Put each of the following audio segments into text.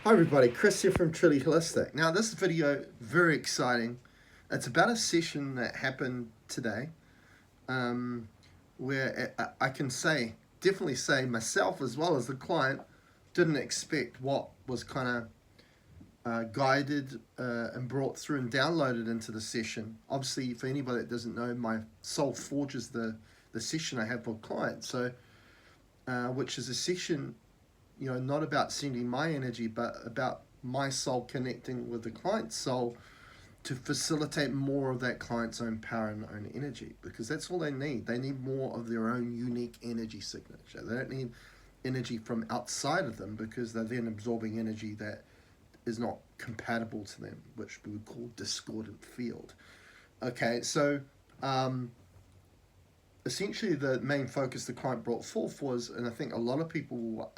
Hi everybody, Chris here from Truly Holistic. Now this video, very exciting. It's about a session that happened today um, where I can definitely say myself as well as the client didn't expect what was kind of guided and brought through and downloaded into the session. Obviously, for anybody that doesn't know, my soul forges the session I have with clients. So, which is a session, not about sending my energy, but about my soul connecting with the client's soul to facilitate more of that client's own power and own energy, because that's all they need. They need more of their own unique energy signature. They don't need energy from outside of them, because they're then absorbing energy that is not compatible to them, which we would call discordant field. Okay, so essentially the main focus the client brought forth was, and I think a lot of people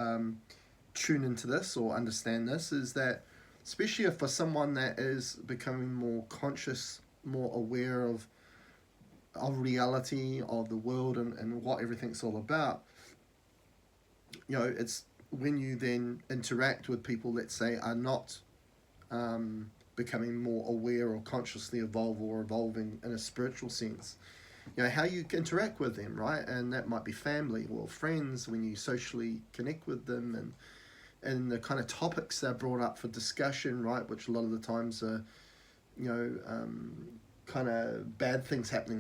tune into this or understand this, is that especially for someone that is becoming more conscious, more aware of reality, of the world, and what everything's all about, it's when you then interact with people that say are not becoming more aware or consciously evolve or evolving in a spiritual sense, how you interact with them, right? And that might be family or friends, when you socially connect with them, and the kind of topics that are brought up for discussion, right, which a lot of the times are, kind of bad things happening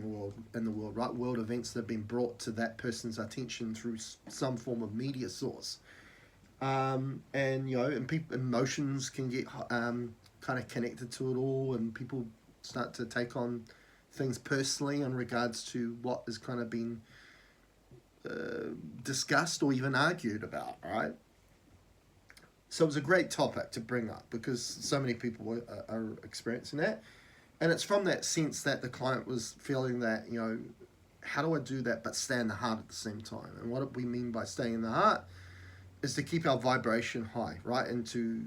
in the world, right? World events that have been brought to that person's attention through some form of media source. And people, emotions can get kind of connected to it all, and people start to take on things personally in regards to what is kind of being discussed or even argued about, right? So it was a great topic to bring up, because so many people are experiencing that. And it's from that sense that the client was feeling that, how do I do that but stay in the heart at the same time? And what we mean by staying in the heart is to keep our vibration high, right? And to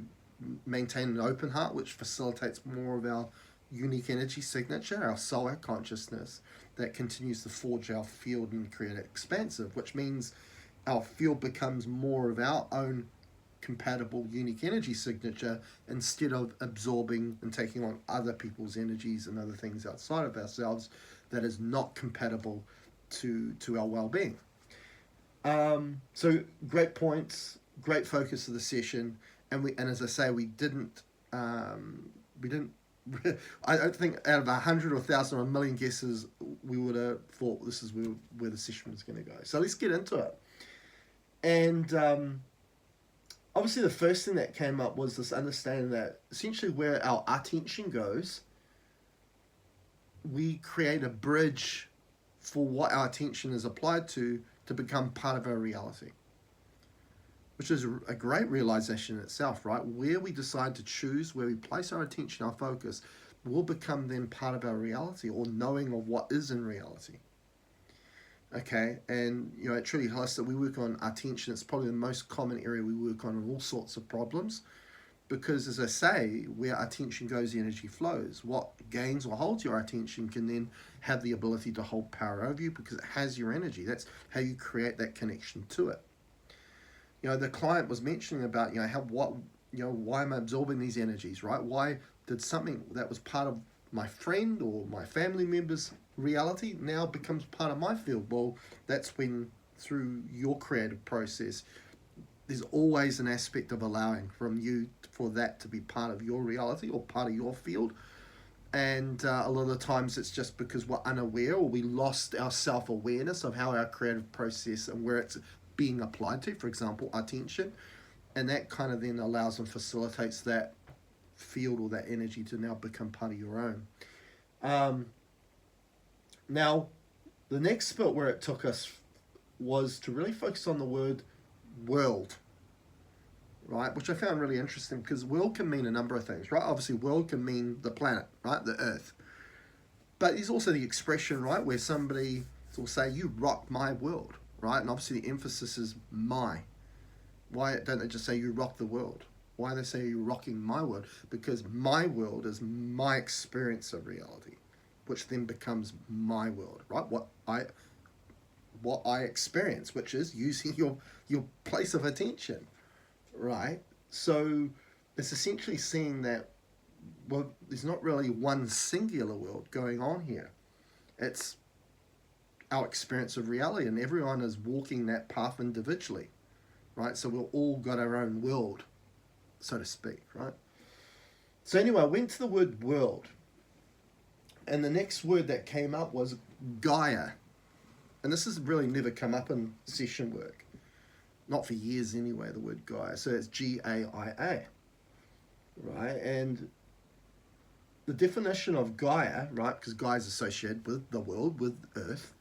maintain an open heart, which facilitates more of our unique energy signature, our soul, our consciousness, that continues to forge our field and create it expansive, which means our field becomes more of our own compatible unique energy signature, instead of absorbing and taking on other people's energies and other things outside of ourselves that is not compatible to our well-being. So great points, great focus of the session, and as I say, we didn't I don't think out of 100 or 1,000 or a million guesses we would have thought this is where the session was going to go. So let's get into it. And obviously the first thing that came up was this understanding that essentially where our attention goes, we create a bridge for what our attention is applied to become part of our reality, which is a great realization in itself, right? Where we decide to choose, where we place our attention, our focus, will become then part of our reality, or knowing of what is in reality. Okay, and at Truly Holistic, we work on attention. It's probably the most common area we work on in all sorts of problems, because, as I say, where attention goes, the energy flows. What gains or holds your attention can then have the ability to hold power over you, because it has your energy. That's how you create that connection to it. The client was mentioning about why am I absorbing these energies, right? Why did something that was part of my friend or my family member's reality now becomes part of my field? Well, that's when, through your creative process, there's always an aspect of allowing from you for that to be part of your reality or part of your field. And a lot of the times it's just because we're unaware, or we lost our self-awareness of how our creative process and where it's being applied to, for example, attention. And that kind of then allows and facilitates that field or that energy to now become part of your own. Now, the next bit where it took us was to really focus on the word world, right? Which I found really interesting, because world can mean a number of things, right? Obviously, world can mean the planet, right? The earth. But there's also the expression, right, where somebody will say, you rock my world, right? And obviously the emphasis is my. Why don't they just say you rock the world? Why do they say you're rocking my world? Because my world is my experience of reality, which then becomes my world, right? What I experience, which is using your place of attention, right? So it's essentially seeing that, well, there's not really one singular world going on here. It's our experience of reality, and everyone is walking that path individually, right? So we've all got our own world, so to speak, right? So anyway, I went to the word world, and the next word that came up was Gaia. And this has really never come up in session work. Not for years anyway, the word Gaia. So it's Gaia, right? And the definition of Gaia, right, because Gaia is associated with the world, with Earth,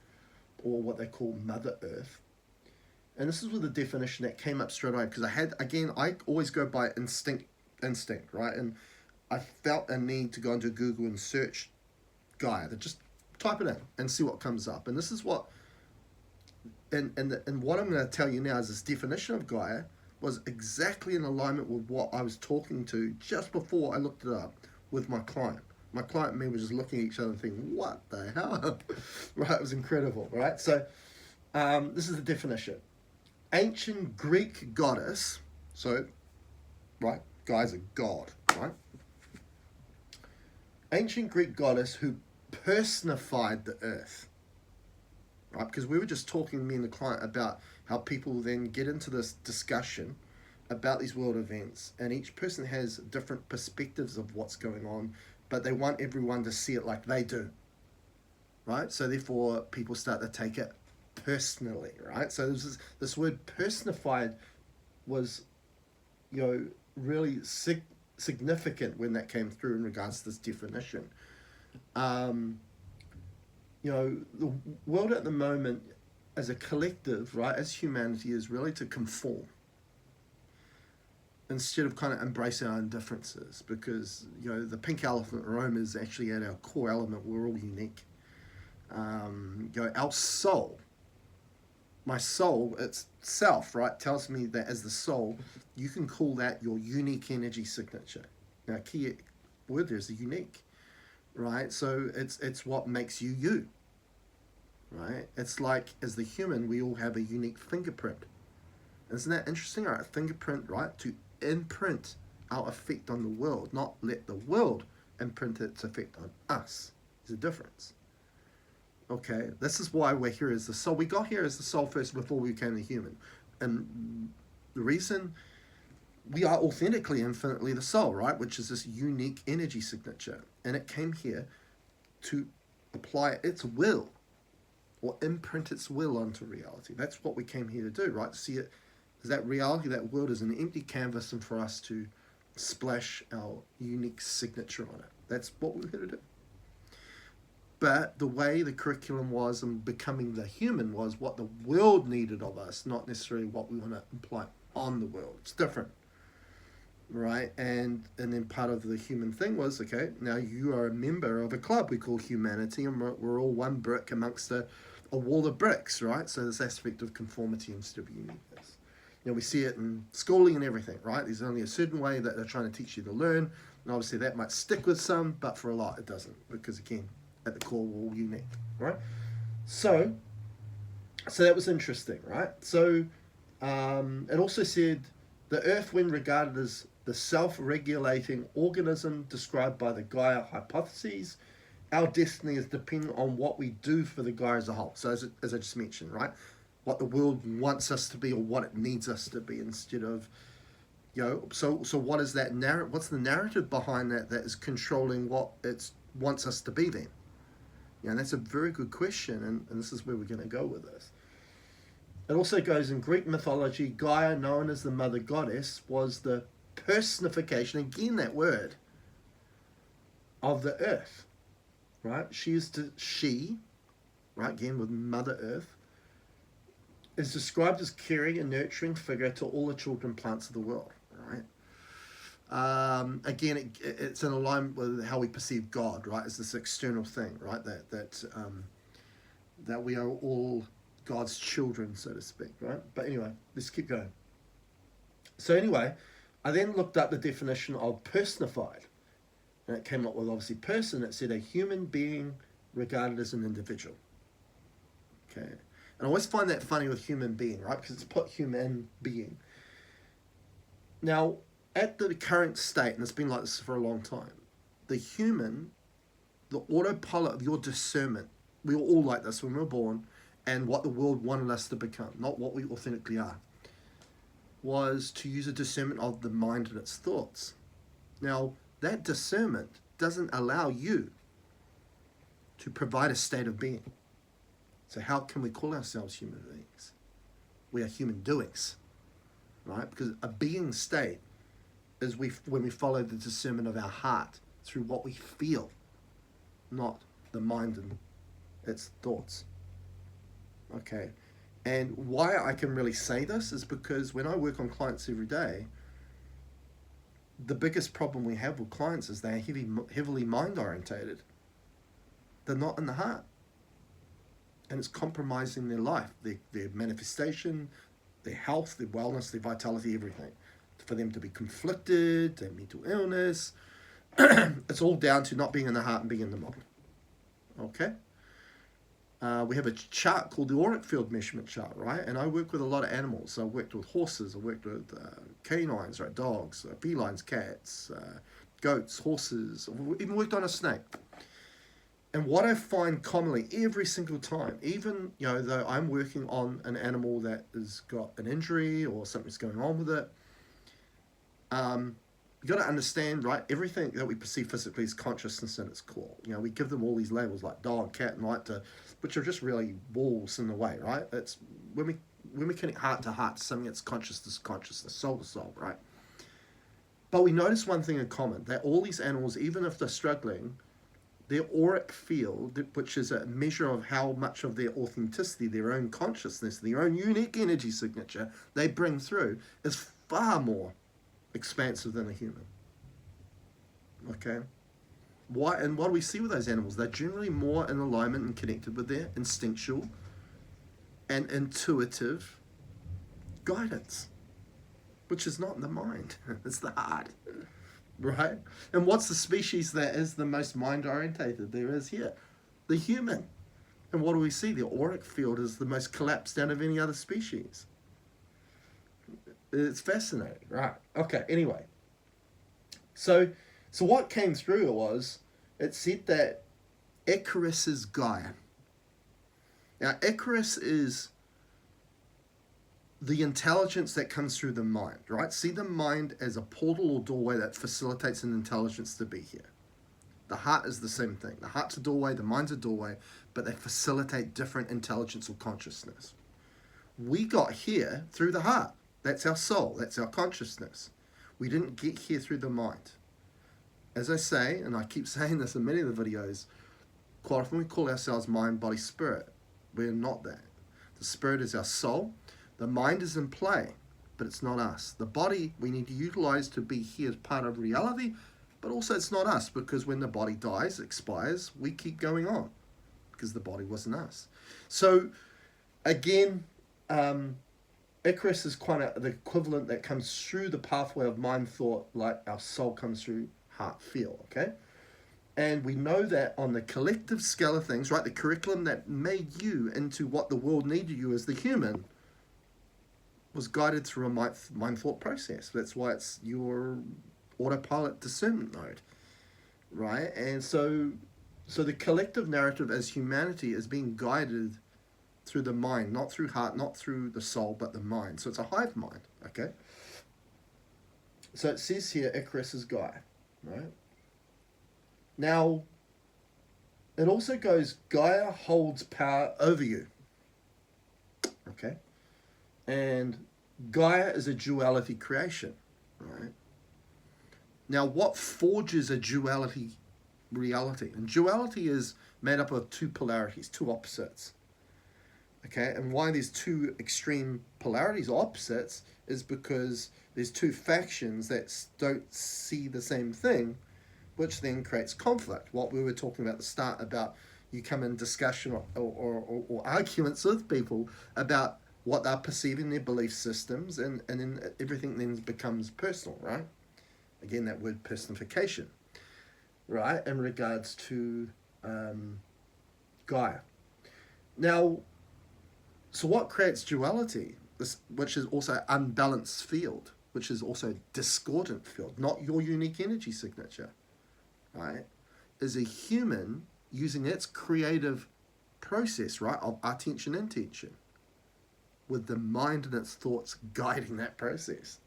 or what they call Mother Earth. And this is with the definition that came up straight away, because I always go by instinct, right? And I felt a need to go into Google and search Gaia, that just type it in and see what comes up. And this is what, and what I'm going to tell you now is this definition of Gaia was exactly in alignment with what I was talking to just before I looked it up with my client. My client and me were just looking at each other and thinking, what the hell? Right, it was incredible, right? So this is the definition. Ancient Greek goddess, so, right, Gaia's a god, right? Ancient Greek goddess who personified the earth, right? Because we were just talking, me and the client, about how people then get into this discussion about these world events, and each person has different perspectives of what's going on, but they want everyone to see it like they do, right? So therefore, people start to take it personally, right? So this word personified was, really significant when that came through in regards to this definition. The world at the moment as a collective, right, as humanity, is really to conform instead of kind of embrace our own differences, because the pink elephant in the room is actually at our core element. We're all unique. Our soul, my soul itself, right, tells me that as the soul, you can call that your unique energy signature. Now, key word there is the unique, right? So it's what makes you you, right? It's like, as the human, we all have a unique fingerprint. Isn't that interesting? All right, fingerprint, right, to imprint our effect on the world, not let the world imprint its effect on us. There's a difference. Okay, this is why we're here as the soul. We got here as the soul first before we became the human. And the reason, we are authentically, infinitely the soul, right? Which is this unique energy signature. And it came here to apply its will, or imprint its will onto reality. That's what we came here to do, right? See it as that reality, that world is an empty canvas, and for us to splash our unique signature on it. That's what we're here to do. But the way the curriculum was and becoming the human was what the world needed of us, not necessarily what we want to imply on the world. It's different, right? And then part of the human thing was, okay, now you are a member of a club we call humanity, and we're all one brick amongst a wall of bricks, right? So this aspect of conformity instead of uniqueness. We see it in schooling and everything, right? There's only a certain way that they're trying to teach you to learn, and obviously that might stick with some, but for a lot it doesn't, because again, at the core, we're all unique, right? So that was interesting, right? So it also said the Earth, when regarded as the self-regulating organism described by the Gaia hypotheses, our destiny is dependent on what we do for the Gaia as a whole. So as I just mentioned, right? What the world wants us to be, or what it needs us to be, instead of, so what is that narrative? What's the narrative behind that is controlling what it wants us to be then? And that's a very good question, and this is where we're going to go with this. It also goes in Greek mythology, Gaia, known as the mother goddess, was the personification, again that word, of the earth, right? She, right, again with Mother Earth, is described as caring and nurturing figure to all the children plants of the world, right? Again, it's in alignment with how we perceive God, right? As this external thing, right? That we are all God's children, so to speak, right? But anyway, let's keep going. So anyway, I then looked up the definition of personified, and it came up with, obviously, person. It said a human being regarded as an individual. Okay, and I always find that funny with human being, right? Because it's put human being. Now, At the current state, and it's been like this for a long time, the human, the autopilot of your discernment, we were all like this when we were born, and what the world wanted us to become, not what we authentically are, was to use a discernment of the mind and its thoughts. Now, that discernment doesn't allow you to provide a state of being. So how can we call ourselves human beings? We are human doings, right? Because a being state is when we follow the discernment of our heart through what we feel, not the mind and its thoughts. Okay? And why I can really say this is because when I work on clients every day, the biggest problem we have with clients is they're heavily mind orientated. They're not in the heart. And it's compromising their life, their manifestation, their health, their wellness, their vitality, everything. For them to be conflicted, their mental illness, it's all down to not being in the heart and being in the mind. Okay? We have a chart called the auric field measurement chart, right? And I work with a lot of animals. I worked with horses, I worked with canines, right? Dogs, felines, cats, goats, horses, even worked on a snake. And what I find commonly every single time, even though I'm working on an animal that has got an injury or something's going on with it, you got to understand, right? Everything that we perceive physically is consciousness in its core. We give them all these labels like dog, cat, and light, which are just really walls in the way, right? It's when we connect heart to heart to something that's consciousness, soul to soul, right? But we notice one thing in common, that all these animals, even if they're struggling, their auric field, which is a measure of how much of their authenticity, their own consciousness, their own unique energy signature they bring through, is far more expansive than a human. Okay? Why? And what do we see with those animals? They're generally more in alignment and connected with their instinctual and intuitive guidance, which is not in the mind. It's the heart. Right? And what's the species that is the most mind-orientated there is here? The human. And what do we see? The auric field is the most collapsed out of any other species. It's fascinating, right? Okay, anyway. So what came through was, it said that Icarus is Gaia. Now, Icarus is the intelligence that comes through the mind, right? See the mind as a portal or doorway that facilitates an intelligence to be here. The heart is the same thing. The heart's a doorway, the mind's a doorway, but they facilitate different intelligence or consciousness. We got here through the heart. That's our soul. That's our consciousness. We didn't get here through the mind. As I say, and I keep saying this in many of the videos, quite often we call ourselves mind, body, spirit. We're not that. The spirit is our soul. The mind is in play, but it's not us. The body we need to utilize to be here as part of reality, but also it's not us, because when the body dies, expires, we keep going on because the body wasn't us. So again, Icarus is kind of the equivalent that comes through the pathway of mind thought, like our soul comes through heart feel, okay? And we know that on the collective scale of things, right, the curriculum that made you into what the world needed you as the human was guided through a mind thought process. That's why it's your autopilot discernment mode, right? And so the collective narrative as humanity is being guided through the mind, not through heart, not through the soul, but the mind. So it's a hive mind, okay? So it says here, Icarus is Gaia, right? Now, it also goes, Gaia holds power over you, okay? And Gaia is a duality creation, right? Now, what forges a duality reality? And duality is made up of two polarities, two opposites. Okay, and why there's two extreme polarities, opposites, is because there's two factions that don't see the same thing, which then creates conflict. What we were talking about at the start about you come in discussion or arguments with people about what they're perceiving, their belief systems, and then everything then becomes personal, right? Again, that word personification, right, in regards to Gaia. Now, so what creates duality, which is also unbalanced field, which is also discordant field, not your unique energy signature, right, is a human using its creative process, right, of attention intention, with the mind and its thoughts guiding that process,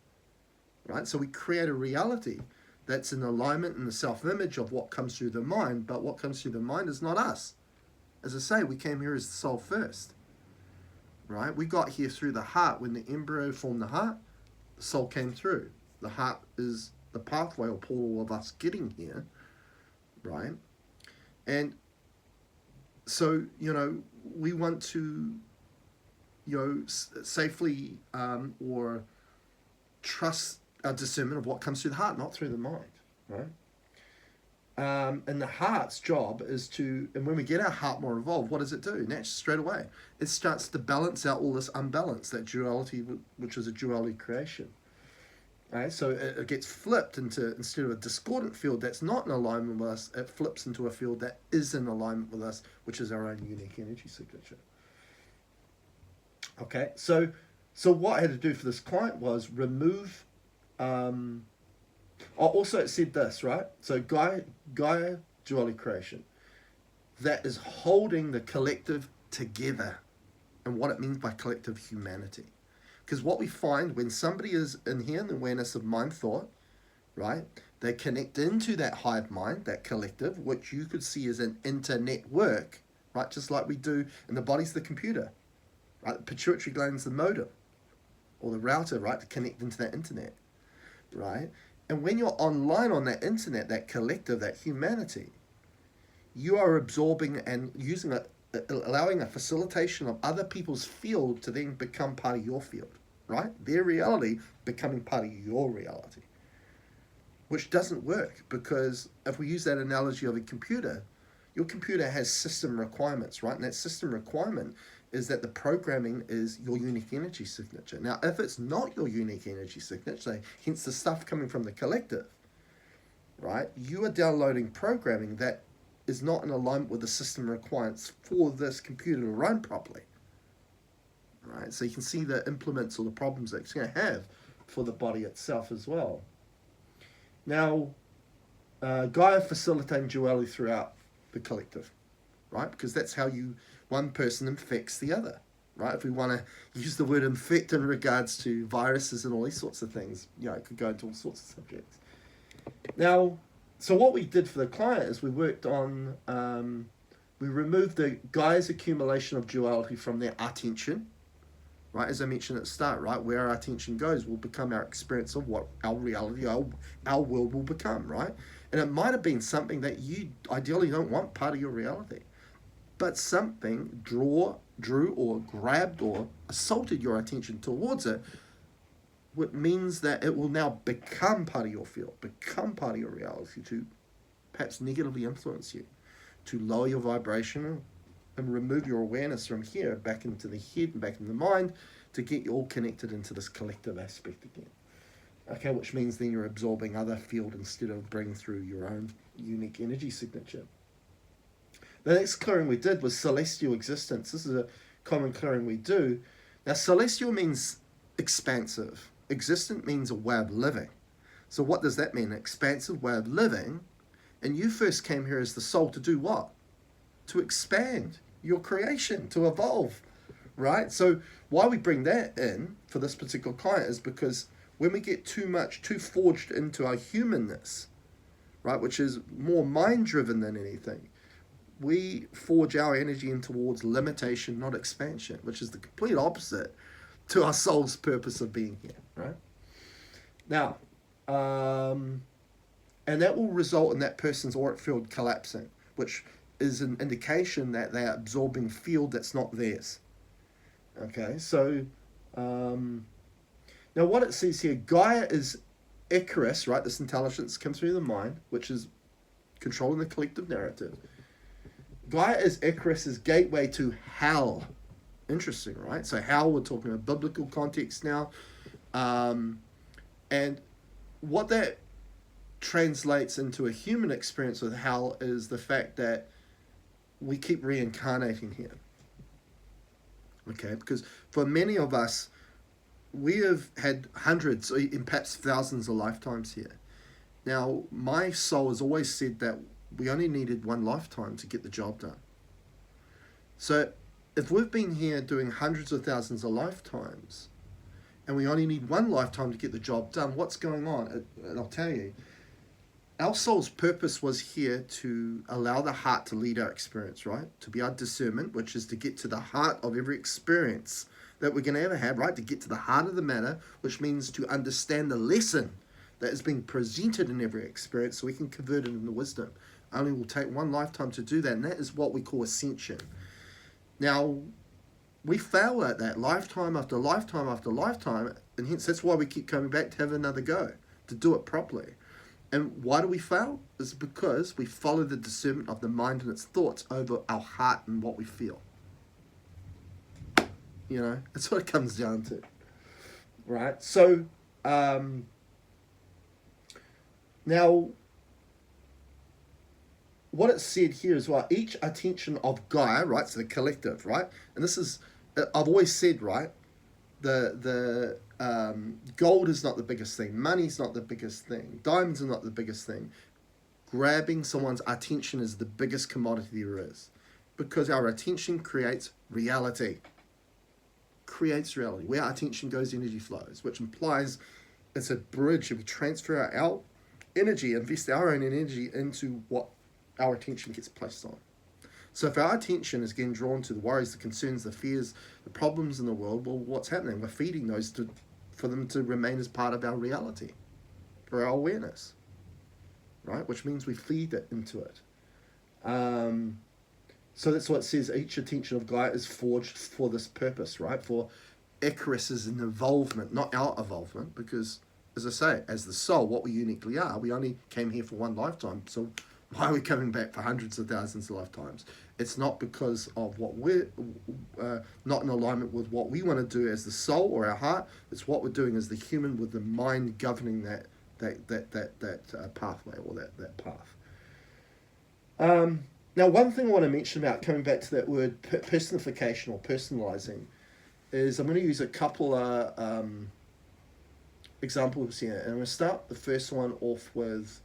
right? So we create a reality that's in alignment in the self-image of what comes through the mind, but what comes through the mind is not us. As I say, we came here as the soul first, right? We got here through the heart. When the embryo formed the heart, the soul came through. The heart is the pathway or portal of us getting here, right? And so, we want to, safely or trust our discernment of what comes through the heart, not through the mind, right? And the heart's job is to, and when we get our heart more involved, what does it do? Naturally, straight away, it starts to balance out all this unbalance, that duality, which is a duality creation. Right? So it gets flipped into, instead of a discordant field that's not in alignment with us, it flips into a field that is in alignment with us, which is our own unique energy signature. Okay, so what I had to do for this client was remove. Also, it said this, right? So GAIA duality creation, that is holding the collective together, and what it means by collective humanity. Because what we find when somebody is in here in the awareness of mind thought, right, they connect into that hive mind, that collective, which you could see as an internetwork, right, just like we do in the body's the computer, right? The pituitary gland's the modem or the router, right, to connect into that internet, right? And when you're online on that internet, that collective, that humanity, you are absorbing and using allowing a facilitation of other people's field to then become part of your field, right? Their reality becoming part of your reality, which doesn't work, because if we use that analogy of a computer, your computer has system requirements, right? And that system requirement is that the programming is your unique energy signature. Now, if it's not your unique energy signature, hence the stuff coming from the collective, right? You are downloading programming that is not in alignment with the system requirements for this computer to run properly, right? So you can see the implements or the problems that it's going to have for the body itself as well. Now, GAIA facilitating duality throughout the collective, right? Because that's how one person infects the other, right? If we want to use the word infect in regards to viruses and all these sorts of things, it could go into all sorts of subjects. Now, so what we did for the client is we worked on, we removed the GAIA's accumulation of duality from their attention, right? As I mentioned at the start, right? Where our attention goes will become our experience of what our reality, our world will become, right? And it might have been something that you ideally don't want part of your reality, but something drew or grabbed or assaulted your attention towards it, which means that it will now become part of your field, become part of your reality, to perhaps negatively influence you, to lower your vibration and remove your awareness from here back into the head and back into the mind, to get you all connected into this collective aspect again. Okay, which means then you're absorbing other field instead of bringing through your own unique energy signature. The next clearing we did was celestial existence. This is a common clearing we do. Now, celestial means expansive. Existent means a way of living. So what does that mean? An expansive way of living. And you first came here as the soul to do what? To expand your creation, to evolve, right? So why we bring that in for this particular client is because when we get too forged into our humanness, right, which is more mind-driven than anything, we forge our energy in towards limitation, not expansion, which is the complete opposite to our soul's purpose of being here, right? Now, and that will result in that person's auric field collapsing, which is an indication that they are absorbing field that's not theirs. Okay, so now what it says here, GAIA is Icarus, right? This intelligence comes through the mind, which is controlling the collective narrative. GAIA is Icarus's gateway to hell. Interesting, right? So hell, we're talking about biblical context now. And what that translates into a human experience with hell is the fact that we keep reincarnating here. Okay, because for many of us, we have had hundreds, and perhaps thousands of lifetimes here. Now, my soul has always said that we only needed one lifetime to get the job done. So, if we've been here doing hundreds of thousands of lifetimes, and we only need one lifetime to get the job done, what's going on? And I'll tell you, our soul's purpose was here to allow the heart to lead our experience, right? To be our discernment, which is to get to the heart of every experience that we're going to ever have, right? To get to the heart of the matter, which means to understand the lesson that is being presented in every experience so we can convert it into wisdom. Only will take one lifetime to do that, and that is what we call ascension. Now, we fail at that lifetime after lifetime after lifetime, and hence that's why we keep coming back to have another go, to do it properly. And why do we fail? It's because we follow the discernment of the mind and its thoughts over our heart and what we feel. You know, that's what it comes down to. Right? So, now, what it said here as well, each attention of Gaia, right, so the collective, right? And this is, I've always said, right, the gold is not the biggest thing, money's not the biggest thing, diamonds are not the biggest thing. Grabbing someone's attention is the biggest commodity there is, because our attention creates reality. Creates reality. Where our attention goes, energy flows, which implies it's a bridge. If we transfer our energy, invest our own energy into what our attention gets placed on. So if our attention is getting drawn to the worries, the concerns, the fears, the problems in the world, well, what's happening? We're feeding those for them to remain as part of our reality, for our awareness, right? Which means we feed it into it. So that's what it says, each attention of Gaia is forged for this purpose, right? For Icarus's involvement, not our involvement, because, as I say, as the soul, what we uniquely are, we only came here for one lifetime, so why are we coming back for hundreds of thousands of lifetimes? It's not because of what we're not in alignment with what we want to do as the soul or our heart. It's what we're doing as the human with the mind governing that pathway or that path. Now, one thing I want to mention about coming back to that word personification or personalizing is I'm going to use a couple of examples here. And I'm going to start the first one off with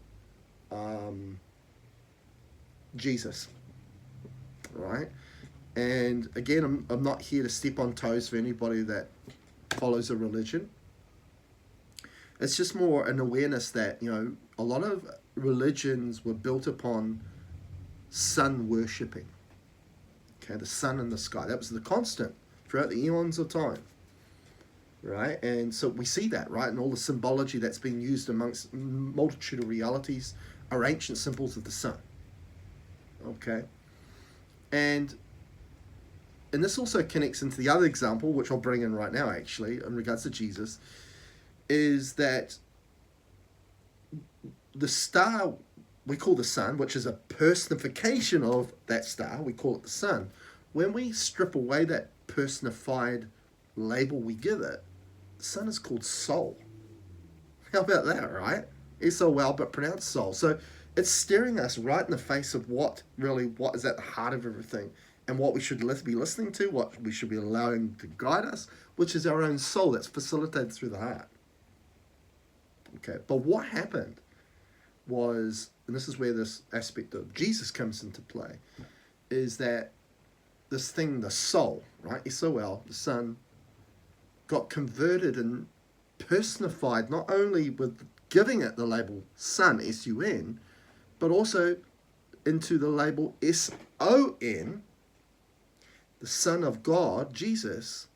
Jesus, right? And again, I'm not here to step on toes for anybody that follows a religion. It's just more an awareness that, you know, a lot of religions were built upon sun worshipping. Okay, the sun and the sky. That was the constant throughout the eons of time. Right? And so we see that, right? And all the symbology that's being used amongst multitude of realities are ancient symbols of the sun. Okay? And this also connects into the other example, which I'll bring in right now, actually, in regards to Jesus, is that the star we call the sun, which is a personification of that star, we call it the sun. When we strip away that personified label we give it, the sun is called soul. How about that, right? S-O-L, but pronounced soul. So it's staring us right in the face of what is at the heart of everything, and what we should be listening to, what we should be allowing to guide us, which is our own soul that's facilitated through the heart. Okay, but what happened was, and this is where this aspect of Jesus comes into play, is that this thing, the soul, right, S-O-L, the sun, got converted and personified, not only with giving it the label sun, S-U-N, but also into the label S-O-N, the Son of God, Jesus,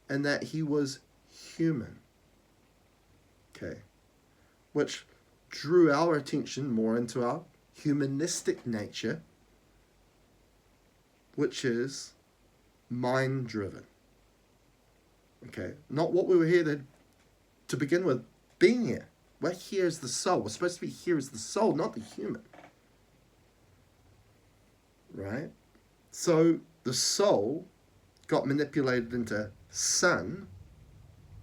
and that he was human. Okay, which drew our attention more into our humanistic nature, which is mind-driven. Okay, not what we were here to begin with, being here. We're here as the soul. We're supposed to be here as the soul, not the human. Right? So the soul got manipulated into sun,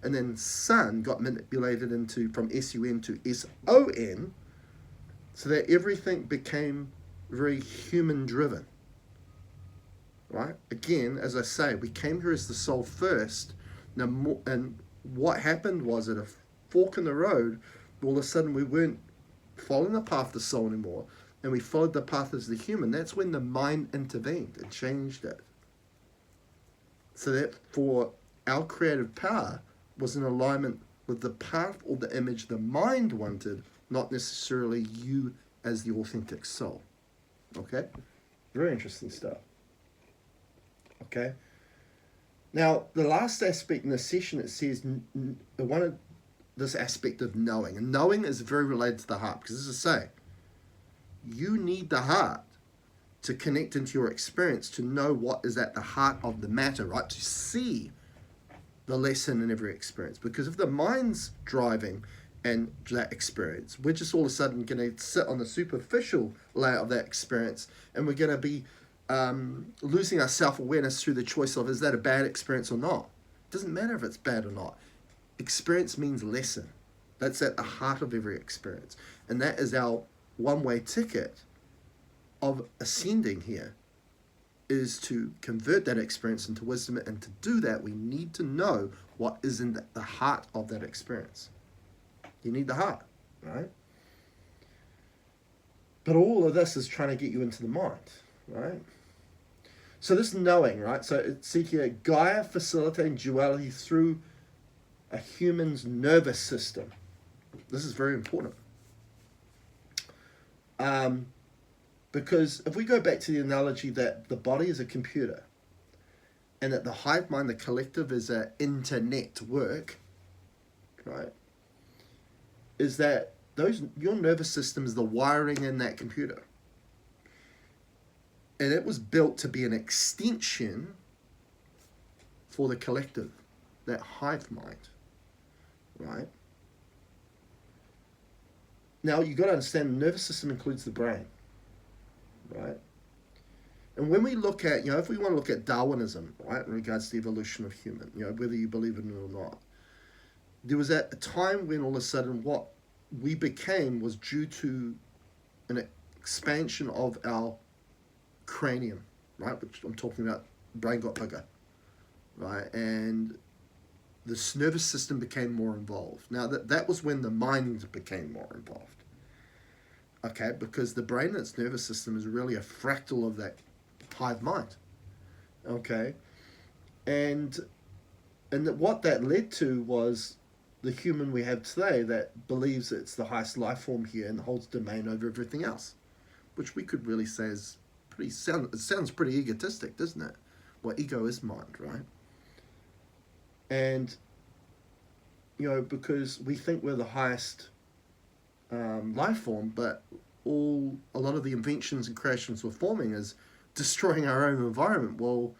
and then sun got manipulated into from S-U-N to S-O-N, so that everything became very human-driven. Right? Again, as I say, we came here as the soul first. Now, and what happened was at a fork in the road, all of a sudden we weren't following the path of the soul anymore, and we followed the path as the human. That's when the mind intervened and changed it. So that for our creative power was in alignment with the path or the image the mind wanted, not necessarily you as the authentic soul. Okay? Very interesting stuff. Okay? Now, the last aspect in this session, it says this aspect of knowing. And knowing is very related to the heart, because as I say, you need the heart to connect into your experience, to know what is at the heart of the matter, right? To see the lesson in every experience. Because if the mind's driving and that experience, we're just all of a sudden going to sit on the superficial layer of that experience, and we're going to be losing our self-awareness through the choice of, is that a bad experience or not? It doesn't matter if it's bad or not. Experience means lesson. That's at the heart of every experience. And that is our one-way ticket of ascending here, is to convert that experience into wisdom. And to do that, we need to know what is in the heart of that experience. You need the heart, right? But all of this is trying to get you into the mind, right? So this knowing, right? So it's said here, Gaia facilitating duality through a human's nervous system. This is very important. Because if we go back to the analogy that the body is a computer, and that the hive mind, the collective, is an internet work, right? Is that your nervous system is the wiring in that computer. And it was built to be an extension for the collective, that hive mind, right? Now, you've got to understand the nervous system includes the brain, right? And when we look at, if we want to look at Darwinism, right, in regards to the evolution of human, whether you believe in it or not, there was at a time when all of a sudden what we became was due to an expansion of our cranium, right, which I'm talking about, brain got bigger, right, and this nervous system became more involved. Now, that was when the mind became more involved, okay, because the brain and its nervous system is really a fractal of that hive mind, okay, and what that led to was the human we have today that believes it's the highest life form here and holds domain over everything else, which we could really say is it sounds pretty egotistic, doesn't it? Well, ego is mind, right? And because we think we're the highest life form, but a lot of the inventions and creations we're forming is destroying our own environment. Well,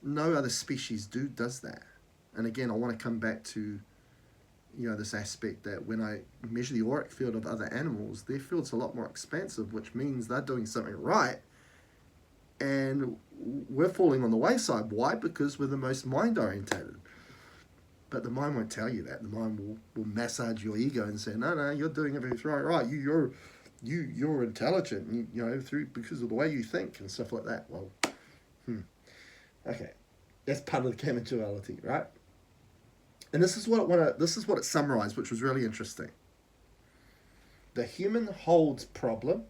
no other species does that. And again, I want to come back to this aspect that when I measure the auric field of other animals, their field's a lot more expansive, which means they're doing something right, and we're falling on the wayside. Why? Because we're the most mind-orientated. But the mind won't tell you that. The mind will massage your ego and say, no, you're doing everything right. You're intelligent, because of the way you think and stuff like that. Well, okay, that's part of the game of duality, right? And this is what it summarized, which was really interesting. The human holds problem,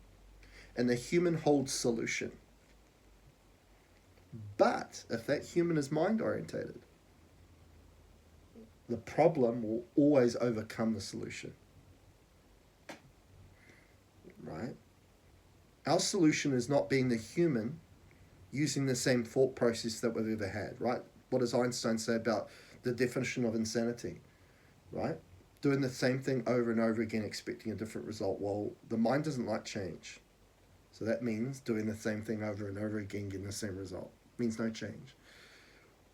and the human holds solution. But if that human is mind-orientated, the problem will always overcome the solution. Right? Our solution is not being the human using the same thought process that we've ever had, right? What does Einstein say about the definition of insanity, right? Doing the same thing over and over again, expecting a different result. Well, the mind doesn't like change. So that means doing the same thing over and over again, getting the same result. It means no change.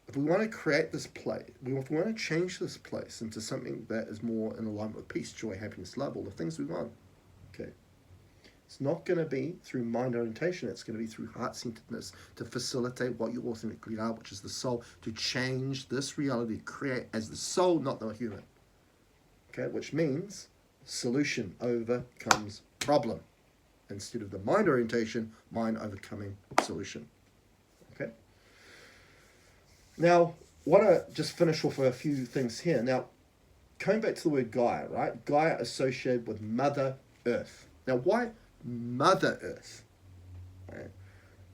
If we want to create this place, if we want to change this place into something that is more in alignment with peace, joy, happiness, love, all the things we want, okay, it's not going to be through mind orientation. It's going to be through heart-centeredness to facilitate what you authentically are, which is the soul, to change this reality, create as the soul, not the human. Okay, which means solution overcomes problem. Instead of the mind orientation, mind overcoming solution. Okay. Now, want to just finish off a few things here. Now, coming back to the word Gaia, right? Gaia associated with Mother Earth. Now, why Mother Earth? Right?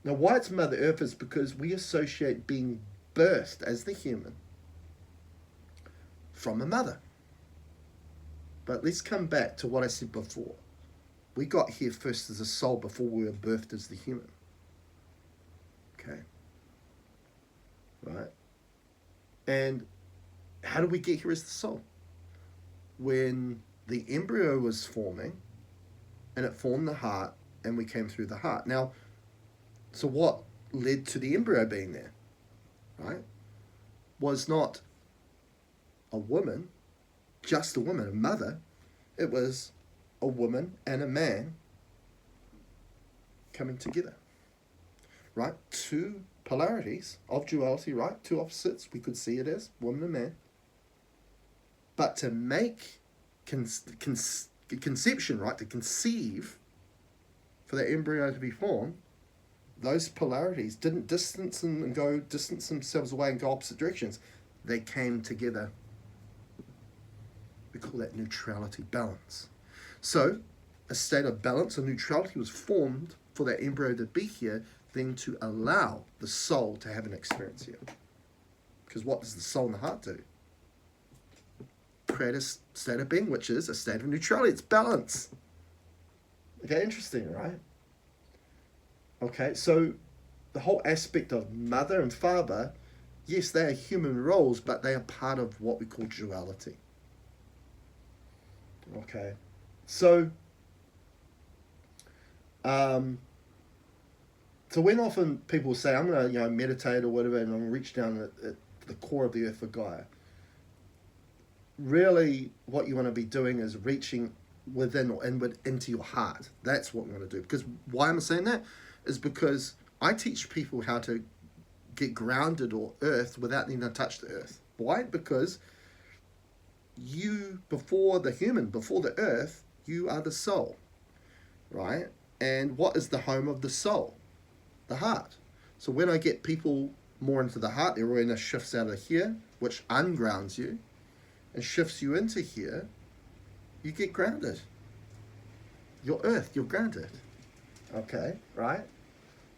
Now, why it's Mother Earth is because we associate being birthed as the human from a mother. But let's come back to what I said before. We got here first as a soul before we were birthed as the human. Okay? Right? And how did we get here as the soul? When the embryo was forming, and it formed the heart, and we came through the heart. Now, so what led to the embryo being there, right? Was not a woman, just a woman, a mother. It was a woman and a man coming together, right? Two polarities of duality, right? Two opposites, we could see it as woman and man. But to make conception, right? To conceive, for that embryo to be formed, those polarities didn't distance themselves away and go opposite directions. They came together. We call that neutrality, balance. So a state of balance or neutrality was formed for that embryo to be here, then to allow the soul to have an experience here. Because what does the soul and the heart do? Create a state of being, which is a state of neutrality. It's balance. Okay, interesting, right? Okay, so the whole aspect of mother and father, yes, they are human roles, but they are part of what we call duality. Okay, so when often people say, I'm going to meditate or whatever, and I'm going to reach down at the core of the earth for Gaia, really what you want to be doing is reaching within or inward into your heart. That's what we want to do. Because why am I saying that? Is because I teach people how to get grounded or earth without needing to touch the earth. Why? Because you, before the earth, you are the soul, right? And what is the home of the soul? The heart. So when I get people more into the heart, their awareness shifts out of here, which ungrounds you, and shifts you into here, you get grounded. You're earth, you're grounded. Okay, right?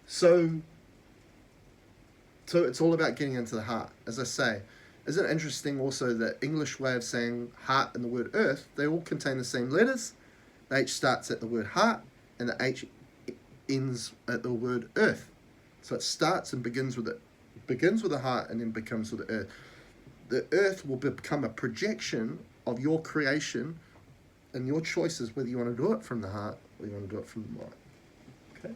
So it's all about getting into the heart. As I say, isn't it interesting also that English way of saying heart and the word earth, they all contain the same letters. The H starts at the word heart, and the H ends at the word earth. So it starts and begins with the heart and then becomes with the earth. The earth will become a projection of your creation and your choices, whether you want to do it from the heart or you want to do it from the mind. Okay?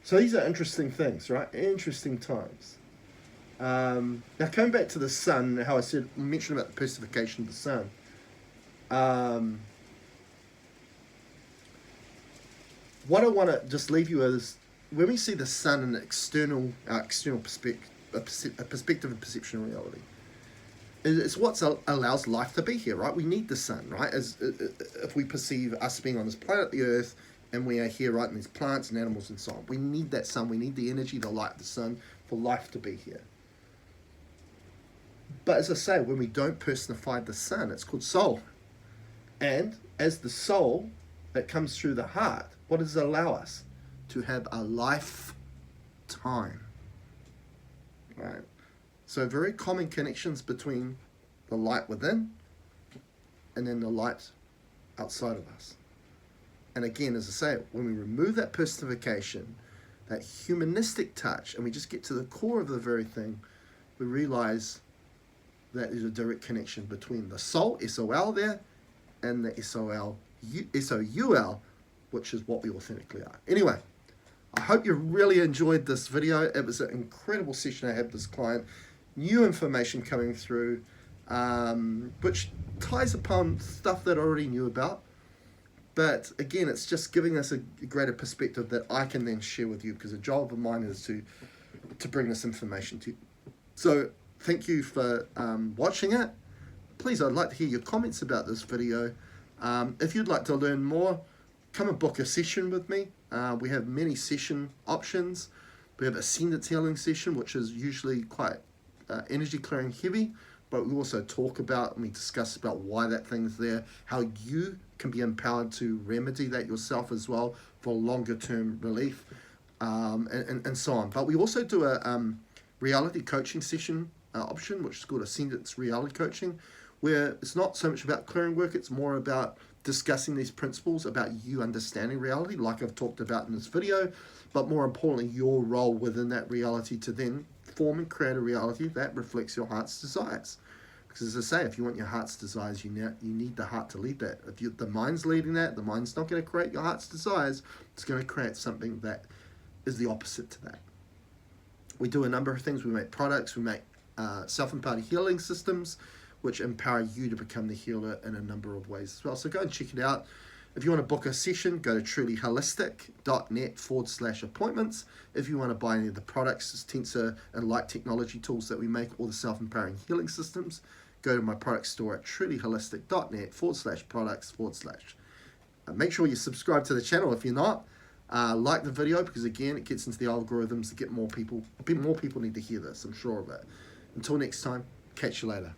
So these are interesting things, right? Interesting times. Now coming back to the sun, how I mentioned about the personification of the sun. What I want to just leave you is, when we see the sun in an external perspective, a perspective and perception of reality, it's what allows life to be here, right? We need the sun, right? As if we perceive us being on this planet, the earth, and we are here, right, and there's plants and animals and so on. We need that sun. We need the energy, the light of the sun for life to be here. But as I say, when we don't personify the sun, it's called soul. And as the soul that comes through the heart, what does it allow us? To have a lifetime. Right? So very common connections between the light within and then the light outside of us. And again, as I say, when we remove that personification, that humanistic touch, and we just get to the core of the very thing, we realize that there's a direct connection between the soul, S-O-L there, and the S-O-U-L, which is what we authentically are. Anyway, I hope you really enjoyed this video. It was an incredible session I had with this client. New information coming through, which ties upon stuff that I already knew about. But again, it's just giving us a greater perspective that I can then share with you, because the job of mine is to bring this information to you. So thank you for watching it. Please, I'd like to hear your comments about this video. If you'd like to learn more, come and book a session with me. We have many session options We have Ascendance Healing session, which is usually quite energy clearing heavy, but we also talk about and we discuss about why that thing's there, how you can be empowered to remedy that yourself as well for longer term relief, and so on. But we also do a reality coaching session option, which is called Ascendance Reality Coaching, where it's not so much about clearing work, it's more about discussing these principles about you understanding reality, like I've talked about in this video, but more importantly, your role within that reality to then form and create a reality that reflects your heart's desires. Because as I say, if you want your heart's desires, you need the heart to lead that. If the mind's leading that, the mind's not going to create your heart's desires, it's going to create something that is the opposite to that. We do a number of things. We make products, we make self-empowered healing systems, which empower you to become the healer in a number of ways as well. So go and check it out. If you want to book a session, go to trulyholistic.net/appointments. If you want to buy any of the products, tensor and light technology tools that we make, or the self-empowering healing systems, go to my product store at trulyholistic.net/products/. Make sure you subscribe to the channel if you're not. Like the video, because again, it gets into the algorithms to get more people. More people need to hear this, I'm sure of it. Until next time, catch you later.